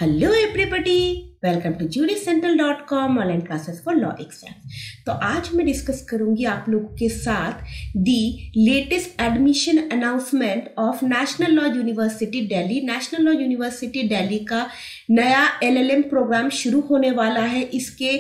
Hello everybody, welcome to jurycentral.com online classes for law exams. तो आज मैं discuss करूंगी आप लोगों के साथ the latest admission announcement of National law University Delhi. National law University Delhi का नया LLM प्रोग्राम शुरू होने वाला है। इसके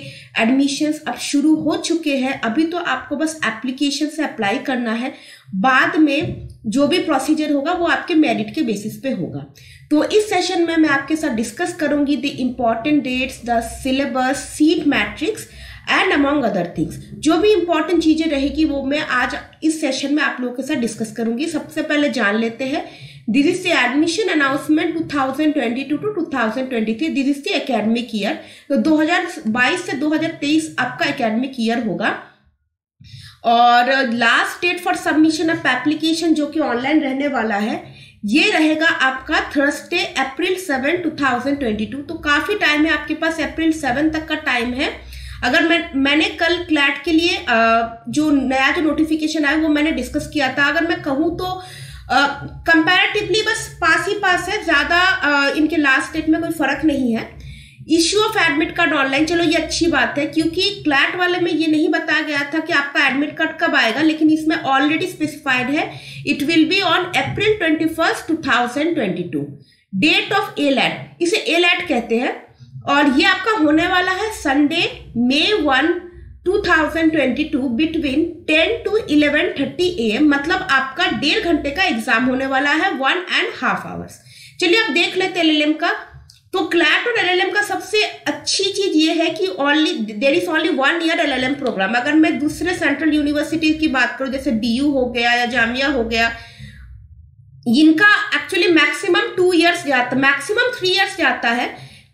एडमिशन्स अब शुरू हो चुके हैं। अभी तो आपको बस एप्लीकेशन से अप्लाई करना है, बाद में जो भी प्रोसीजर होगा वो आपके मेरिट के बेसिस पे होगा। तो इस सेशन में मैं आपके साथ डिस्कस करूंगी the important dates, the syllabus, seat matrix and among other things. जो भी इंपॉर्टेंट चीजें रहेगी वो मैं आज इस सेशन में आप लोगों के साथ डिस्कस करूंगी। सबसे पहले जान लेते हैं, this is the admission announcement 2022 to 2023। This is the academic year. तो 2022 से 2023 आपका एकेडमिक ईयर होगा और last date for submission of application जो कि ऑनलाइन रहने वाला है ये रहेगा आपका थर्सडे अप्रैल 7, 2022। तो काफी टाइम है आपके पास, अप्रैल 7 तक का टाइम है। अगर मैंने कल क्लैट के लिए जो नया जो नोटिफिकेशन आया वो मैंने डिस्कस किया था। अगर मैं कहूँ तो कंपैरेटिवली बस पास ही पास है, ज्यादा इनके लास्ट डेट में कोई फर्क नहीं है। Issue of admit card online, चलो ये अच्छी बात है क्योंकि क्लैट वाले में ये नहीं बताया गया था कि आपका एडमिट कार्ड कब आएगा, लेकिन इसमें ऑलरेडी स्पेसिफाइड है it will be on April 21, 2022। Date of AILET, इसे एलैट कहते हैं और ये आपका होने वाला है Sunday May 1, 2022 between 10 to 11:30 AM। मतलब आपका 1.5 घंटे का एग्जाम होने वाला है, 1.5 hours। चलिए अब देख लेते हैं LLM का। तो क्लैट और LLM का सबसे अच्छी चीज ये है कि there is only 1 year LLM programme. अगर मैं दूसरे सेंट्रल यूनिवर्सिटी की बात करूं जैसे DU हो गया या जामिया हो गया, इनका एक्चुअली मैक्सिमम 2 years जाता, मैक्सिमम 3 years जाता है।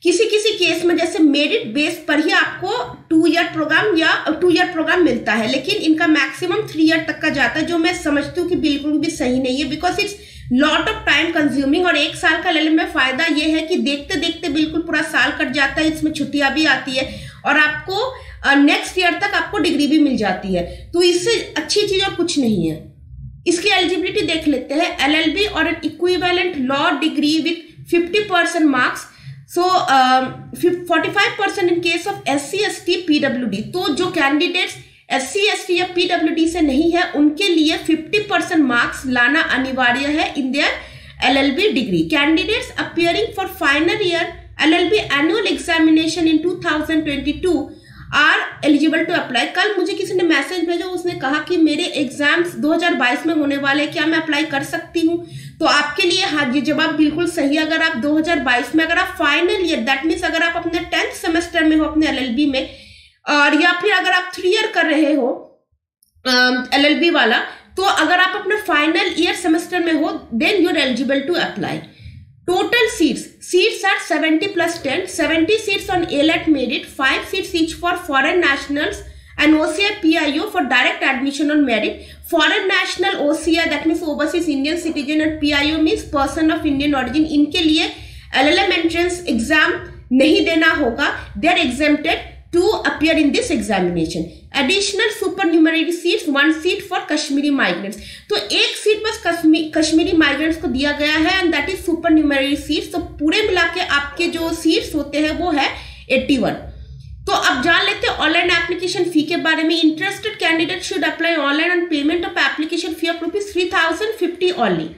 किसी किसी केस में जैसे मेरिट बेस पर ही आपको 2 year प्रोग्राम मिलता है, लेकिन इनका मैक्सिमम 3 year तक का जाता है, जो मैं समझती हूँ कि बिल्कुल भी सही नहीं है because it's lot of time consuming. और 1 साल का LLM में फायदा यह है कि देखते देखते बिल्कुल पूरा साल कट जाता है, इसमें छुट्टियां भी आती है और आपको नेक्स्ट ईयर तक आपको डिग्री भी मिल जाती है। तो इससे अच्छी चीज और कुछ नहीं है। इसकी एलिजिबिलिटी देख लेते हैं। LLB और N equivalent law degree with 50% marks, so 45% in case of SC ST PWD। तो जो कैंडिडेट्स SC ST या PWD से नहीं है उनके लिए 50% मार्क्स लाना अनिवार्य है in their LLB degree. Candidates appearing for final year LLB annual examination in 2022 are eligible to apply. कल मुझे किसी ने मैसेज भेजा, उसने कहा कि मेरे एग्जाम्स 2022 में होने वाले, क्या मैं अप्लाई कर सकती हूँ? तो आपके लिए हाँ, ये जवाब बिल्कुल सही। अगर आप 2022 में, अगर आप फाइनल ईयर दैट मीन्स अगर आप अपने 10th सेमेस्टर में हो अपने LLB में, और या फिर अगर आप 3 year कर रहे हो LLB वाला, तो अगर आप अपने फाइनल ईयर सेमेस्टर में हो then you are eligible to apply. Total seats are 70 plus 10, 70 seats on ALET merit, 5 seats each for foreign nationals and OCI PIO for direct admission on merit. Foreign national OCI that means overseas Indian citizen and PIO means person of Indian origin, इनके लिए LLM entrance exam नहीं देना होगा, they are exempted to appear in this examination. Additional supernumerary seats, 1 seat for Kashmiri migrants. तो 1 seat बस Kashmiri migrants को दिया गया है एंड दैट इज सुपरन्यूमररी सीट्स। तो पूरे मिला के आपके जो सीट्स होते हैं वो है 81। तो अब जान लेते हैं ऑनलाइन एप्लीकेशन फी के बारे में। Interested candidate should apply online on payment of application fee of ₹3050 only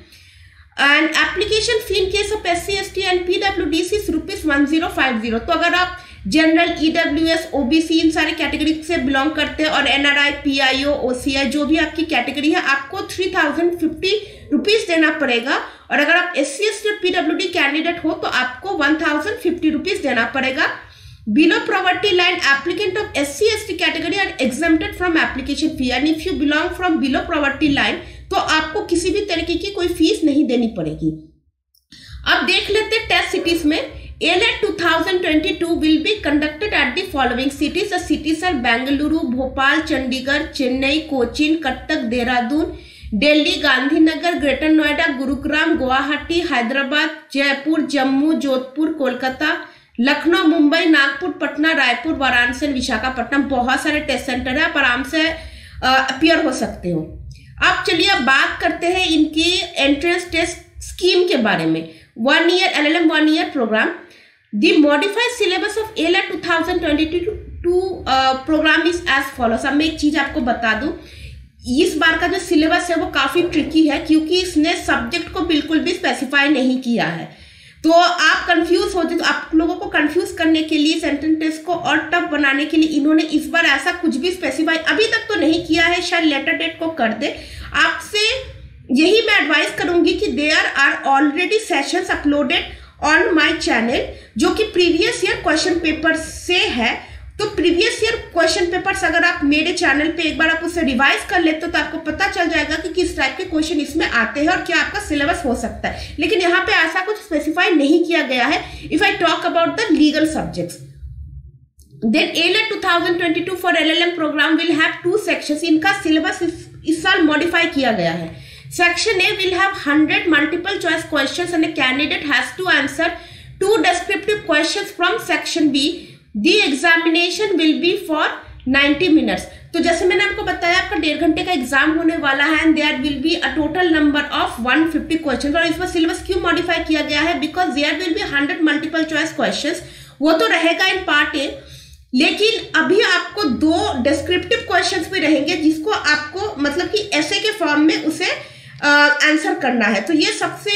and application fee in case of SC ST and PWD is ₹1050। तो अगर आप जनरल, EWS, OBC इन सारे कैटेगरी से बिलोंग करते हैं और NRI, PIO, OCI जो भी आपकी कैटेगरी है आपको ₹3050 देना पड़ेगा। और अगर आप SC ST और PWD कैंडिडेट हो तो आपको ₹1050 देना पड़ेगा। Below poverty line applicant of SC ST category are exempted from application fee and if you belong from below poverty line तो आपको किसी भी तरीके की कोई फीस नहीं देनी पड़ेगी। अब देख लेते हैं टेस्ट सिटीज में। ALET 2022 will be conducted at the following cities. The cities are Bengaluru, Bhopal, Chandigarh, Chennai, Cochin, Cuttack, Dehradun, Delhi, Gandhinagar, Greater Noida, Gurugram, Guwahati, Hyderabad, Jaipur, Jammu, Jodhpur, Kolkata, Lucknow, Mumbai, Nagpur, Patna, Raipur, Varanasi, Visakhapatnam. बहुत सारे test centre है, आप आराम से appear हो सकते हो। अब चलिए अब बात करते हैं इनकी एंट्रेंस टेस्ट स्कीम के बारे में। 1 year LLM 1 year प्रोग्राम। The modified syllabus of ALET 2022 programme is as follows. अब मैं एक चीज आपको बता दूं, इस बार का जो सिलेबस है वो काफी ट्रिकी है क्योंकि इसने सब्जेक्ट को बिल्कुल भी स्पेसिफाई नहीं किया है। तो आप कंफ्यूज होते, तो आप लोगों को कंफ्यूज करने के लिए, सेंटेंस टेस्ट को और टफ बनाने के लिए इन्होंने इस बार ऐसा कुछ भी स्पेसिफाई अभी तक तो नहीं किया है, शायद लेटर डेट को कर दे। आपसे यही मैं एडवाइस करूंगी कि there are already sessions uploaded on my channel जो कि प्रीवियस ईयर क्वेश्चन पेपर से है। तो प्रीवियस ईयर क्वेश्चन पेपर्स अगर आप मेरे चैनल पे एक बार आप उसे रिवाइज कर लेते हो तो आपको पता चल जाएगा कि किस टाइप के क्वेश्चन इसमें आते हैं और क्या आपका सिलेबस हो सकता है। लेकिन यहाँ पे ऐसा कुछ स्पेसिफाई नहीं किया गया है। If I talk about the legal subjects, then ALET 2022 for LLM programme will have 2 sections. इनका सिलेबस इस साल मॉडिफाई किया गया है। Section A will have 100 multiple choice questions and a candidate has to answer 2 descriptive questions from Section B. The examination will be for 90 minutes. तो जैसे मैंने आपको बताया आपका 1.5 घंटे का एग्जाम होने वाला है and there will be a total number of 150 questions। और इसमें सिलेबस क्यों मॉडिफाई किया गया है? Because there will be 100 multiple choice questions। वो तो रहेगा इन पार्ट ए, लेकिन अभी आपको 2 डिस्क्रिप्टिव क्वेश्चंस भी रहेंगे जिसको आपको मतलब कि ऐसे के फॉर्म में उसे आंसर करना है। तो ये सबसे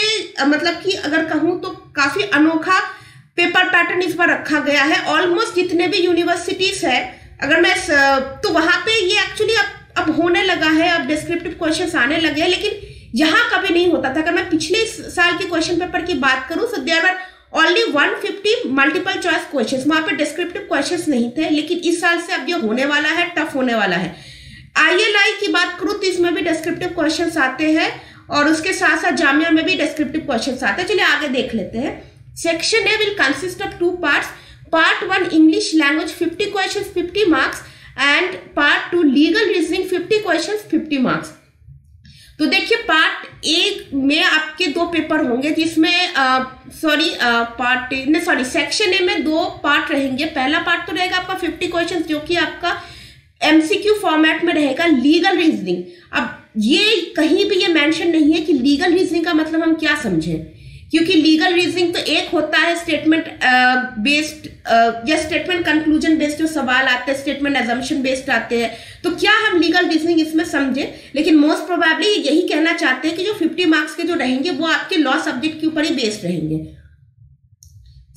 मतलब कि अगर कहूं तो काफी अनोखा पेपर पैटर्न इस बार रखा गया है। ऑलमोस्ट जितने भी यूनिवर्सिटीज है अगर मैं तो वहां पे ये एक्चुअली अब होने लगा है, अब डिस्क्रिप्टिव क्वेश्चंस आने लगे हैं, लेकिन यहाँ कभी नहीं होता था। अगर मैं पिछले साल के क्वेश्चन पेपर की बात करूं तो there were only 150 multiple choice questions, वहां पे डिस्क्रिप्टिव क्वेश्चंस नहीं थे। लेकिन इस साल से अब ये होने वाला है, टफ होने वाला है। ILI की बात करूं तो इसमें भी डिस्क्रिप्टिव क्वेश्चंस आते हैं और उसके साथ साथ जामिया में भी डिस्क्रिप्टिव क्वेश्चंस आते हैं। चलिए आगे देख लेते हैं। Section A will consist of 2 parts. Part 1 English language 50 questions 50 marks and Part 2 legal reasoning 50 questions 50 marks। तो देखिए पार्ट ए में आपके 2 पेपर होंगे जिसमें सेक्शन ए में 2 पार्ट रहेंगे। पहला पार्ट तो रहेगा आपका 50 क्वेश्चंस जो कि आपका MCQ फॉर्मेट में रहेगा, लीगल रीजनिंग। अब ये कहीं भी ये मेंशन नहीं है कि लीगल रीजनिंग का मतलब हम क्या समझें, क्योंकि लीगल रीजनिंग तो एक होता है स्टेटमेंट बेस्ड या स्टेटमेंट कंक्लूजन बेस्ड जो सवाल आते हैं, स्टेटमेंट अजम्पशन बेस्ड आते हैं। तो क्या हम लीगल रीजनिंग इसमें समझे, लेकिन मोस्ट प्रोबेबली यही कहना चाहते हैं कि जो 50 मार्क्स के जो रहेंगे वो आपके लॉ सब्जेक्ट के ऊपर ही बेस्ड रहेंगे।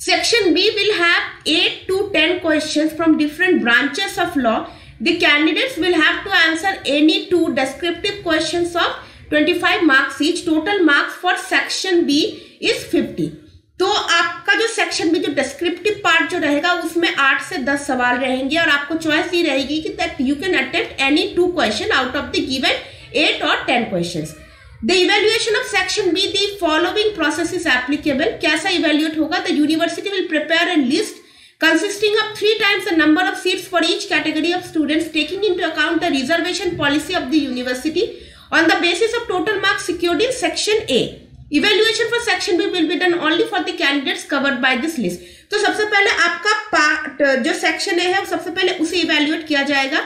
Section B will have 8 to 10 questions from different branches of law. The candidates will have to answer any 2 descriptive questions of 25 marks each. Total marks for section B is 50। तो आपका जो section B जो descriptive part जो रहेगा उसमें 8 से 10 सवाल रहेंगे और आपको चॉइस ये रहेगी कि that you can attempt any 2 question out of the given 8 or 10 questions. The evaluation of section B, the following process is applicable। कैसा इवेल्युएट होगा? The university will prepare a list consisting of 3 times the number of seats for each category of students, taking into account the reservation policy of the university on the basis of total marks secured in section A। Evaluation for section B will be done only for the candidates covered by this list। तो सबसे पहले आपका part जो section A है सबसे पहले उसे evaluate किया जाएगा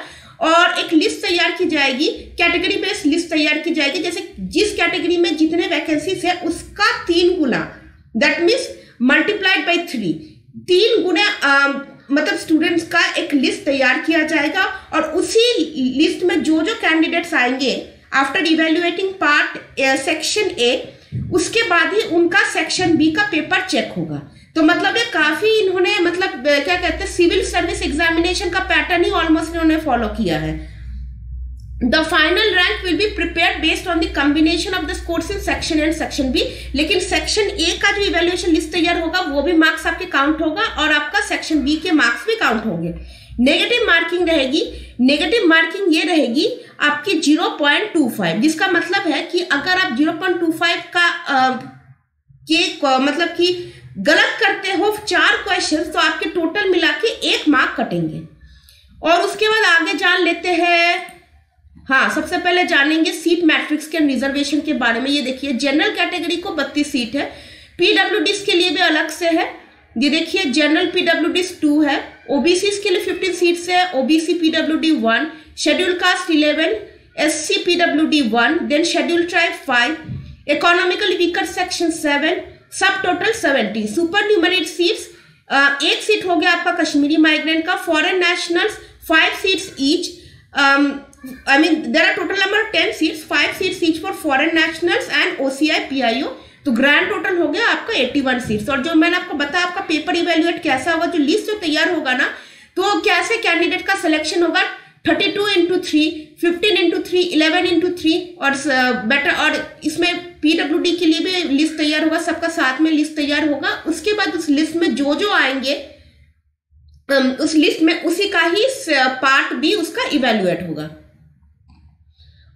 और एक लिस्ट तैयार की जाएगी, कैटेगरी बेस्ड लिस्ट तैयार की जाएगी। जैसे जिस कैटेगरी में जितने वैकेंसीज है उसका 3 गुना, दैट मीन्स मल्टीप्लाइड बाई 3, 3 गुना मतलब स्टूडेंट्स का एक लिस्ट तैयार किया जाएगा और उसी लिस्ट में जो जो कैंडिडेट्स आएंगे after evaluating part section A, उसके बाद ही उनका सेक्शन बी का पेपर चेक होगा। तो मतलब ये काफी इन्होंने मतलब क्या कहते हैं सिविल सर्विस एग्जामिनेशन का पैटर्न ही ऑलमोस्ट इन्होंने फॉलो किया है। The final rank will be prepared based on the combination of the scores in section A and section B। लेकिन सेक्शन ए का जो इवेल्युएशन लिस्ट तैयार होगा वो भी मार्क्स आपके काउंट होगा और आपका सेक्शन बी के मार्क्स भी काउंट होंगे। नेगेटिव मार्किंग रहेगी। नेगेटिव मार्किंग ये रहेगी आपकी 0.25, जिसका मतलब है कि अगर आप 0.25 का मतलब कि गलत करते हो 4 क्वेश्चन तो आपके टोटल मिला के 1 मार्क कटेंगे। और उसके बाद आगे जान लेते हैं, हाँ सबसे पहले जानेंगे सीट मैट्रिक्स के रिजर्वेशन के बारे में। ये देखिए जनरल कैटेगरी को 32 सीट है, पीडब्ल्यूडीज के लिए भी अलग से है। ये देखिए जनरल पीडब्ल्यूडीज 2 है, ओबीसी के लिए 15 सीट्स है, OBC PWD 1, schedule caste 11, SC PWD 1, then schedule tribe 5, economically weaker section 7, सब टोटल 70, सुपर न्यूमरेट सीट्स एक सीट हो गया आपका कश्मीरी माइग्रेंट का। Foreign nationals 5 seats each, I mean there are total number 10 seats, 5 seats each for foreign nationals and OCI PIO, तो grand total हो गया आपका 81 सीट्स। और जो मैंने आपको बताया आपका पेपर इवेल्युएट कैसा होगा, जो लिस्ट जो तैयार होगा ना, तो कैसे कैंडिडेट का सिलेक्शन होगा, 32x3, 15x3, 11x3 और बेटर, और इसमें PWD के लिए भी लिस्ट तैयार होगा, सबका साथ में लिस्ट तैयार होगा। उसके बाद उस लिस्ट में जो जो आएंगे उस लिस्ट में उसी का ही पार्ट भी उसका इवेल्युएट होगा।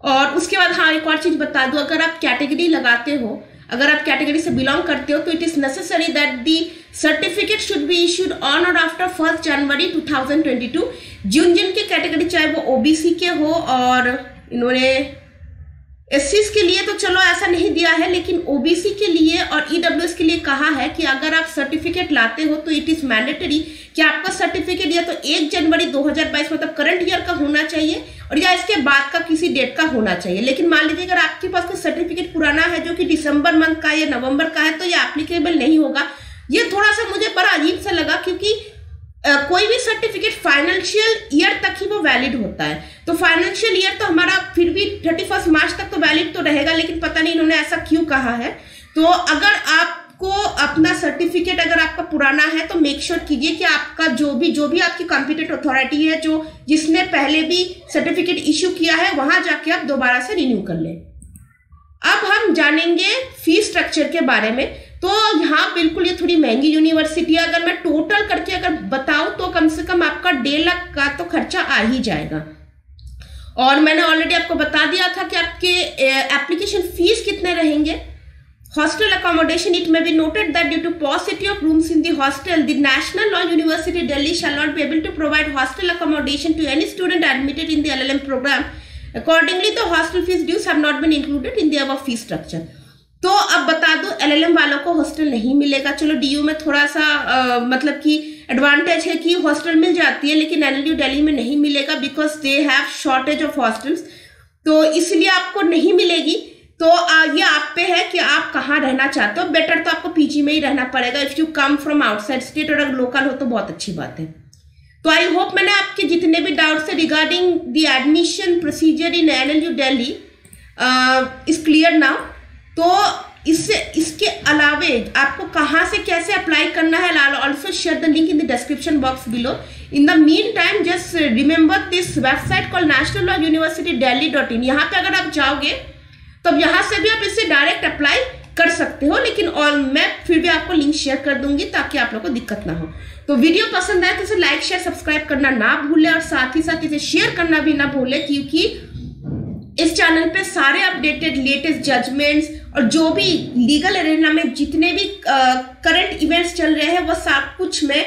और उसके बाद हाँ एक और चीज बता दूं, अगर आप कैटेगरी लगाते हो, अगर आप कैटेगरी से बिलोंग करते हो, तो it is necessary that the certificate should be issued on और आफ्टर 1 जनवरी 2022। जिन के कैटेगरी, चाहे वो ओबीसी के हो, और इन्होंने एससीज के लिए तो चलो ऐसा नहीं दिया है, लेकिन ओबीसी के लिए और ईडब्ल्यूएस के लिए कहा है कि अगर आप सर्टिफिकेट लाते हो तो इट इज मैंडेटरी कि आपका सर्टिफिकेट या तो 1 जनवरी 2022 मतलब करंट ईयर का होना चाहिए, और या इसके बाद का किसी डेट का होना चाहिए। लेकिन मान लीजिए अगर आपके पास कोई सर्टिफिकेट पुराना है जो कि दिसंबर मंथ का या नवंबर का है, तो ये एप्लीकेबल नहीं होगा। ये थोड़ा सा मुझे बड़ा अजीब सा लगा, क्योंकि कोई भी सर्टिफिकेट फाइनेंशियल ईयर तक ही वो वैलिड होता है। तो फाइनेंशियल ईयर तो हमारा फिर भी 31 मार्च तक तो वैलिड तो रहेगा, लेकिन पता नहीं इन्होंने ऐसा क्यों कहा है। तो अगर आपको अपना सर्टिफिकेट अगर आपका पुराना है, तो मेक श्योर कीजिए कि आपका जो भी आपकी कॉम्पिटेंट अथॉरिटी है, जो जिसने पहले भी सर्टिफिकेट इश्यू किया है, वहां जाके आप दोबारा से रिन्यू कर लें। अब हम जानेंगे फीस स्ट्रक्चर के बारे में। तो यहाँ बिल्कुल ये थोड़ी महंगी यूनिवर्सिटी है। अगर मैं टोटल करके अगर बताऊं तो कम से कम आपका 1.5 लाख का तो खर्चा आ ही जाएगा। और मैंने ऑलरेडी आपको बता दिया था कि आपके एप्लीकेशन फीस कितने रहेंगे। Hostel accommodation, it may be noted that due to paucity of rooms in the hostel, the National law University Delhi shall not be able to provide hostel accommodation to any student admitted in the LLM programme. Accordingly, the hostel fees dues have not been included in the above fee structure. तो अब बता दो LLM वालों को hostel नहीं मिलेगा। चलो DU में थोड़ा सा मतलब कि एडवांटेज है कि हॉस्टल मिल जाती है, लेकिन LLU दिल्ली में नहीं मिलेगा because they have shortage of hostels, तो इसलिए आपको नहीं मिलेगी। तो ये आप पे है कि आप कहाँ रहना चाहते हो। बेटर तो आपको PG में ही रहना पड़ेगा if you come from outside state, और अगर लोकल हो तो बहुत अच्छी बात है। तो आई होप मैंने आपके जितने भी डाउट्स है regarding the admission procedure in LLU Delhi is clear now. तो इसके अलावे आपको कहाँ से कैसे अप्लाई करना है, I also share the link in the description box below. In the mean time just remember this website call national law university दिल्ली.in। यहाँ पे अगर आप जाओगे तो यहाँ से भी आप इससे डायरेक्ट अप्लाई कर सकते हो, लेकिन और मैं फिर भी आपको लिंक शेयर कर दूंगी ताकि आप लोगों को दिक्कत ना हो। तो वीडियो पसंद आए तो इसे लाइक शेयर सब्सक्राइब करना ना भूले, और साथ ही साथ इसे शेयर करना भी ना भूले, क्योंकि इस चैनल पे सारे अपडेटेड लेटेस्ट जजमेंट्स और जो भी लीगल एरेना में जितने भी करंट इवेंट्स चल रहे हैं वो सब कुछ मैं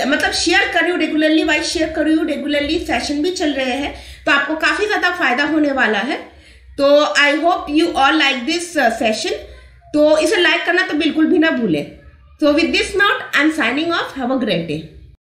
मतलब शेयर कर रही हूँ रेगुलरली, वाइज शेयर कर रही हूँ रेगुलरली। सेशन भी चल रहे हैं तो आपको काफी ज्यादा फायदा होने वाला है। तो I hope you all like this session. तो इसे लाइक करना तो बिल्कुल भी ना भूले। So with this note, I'm signing off. Have a great day.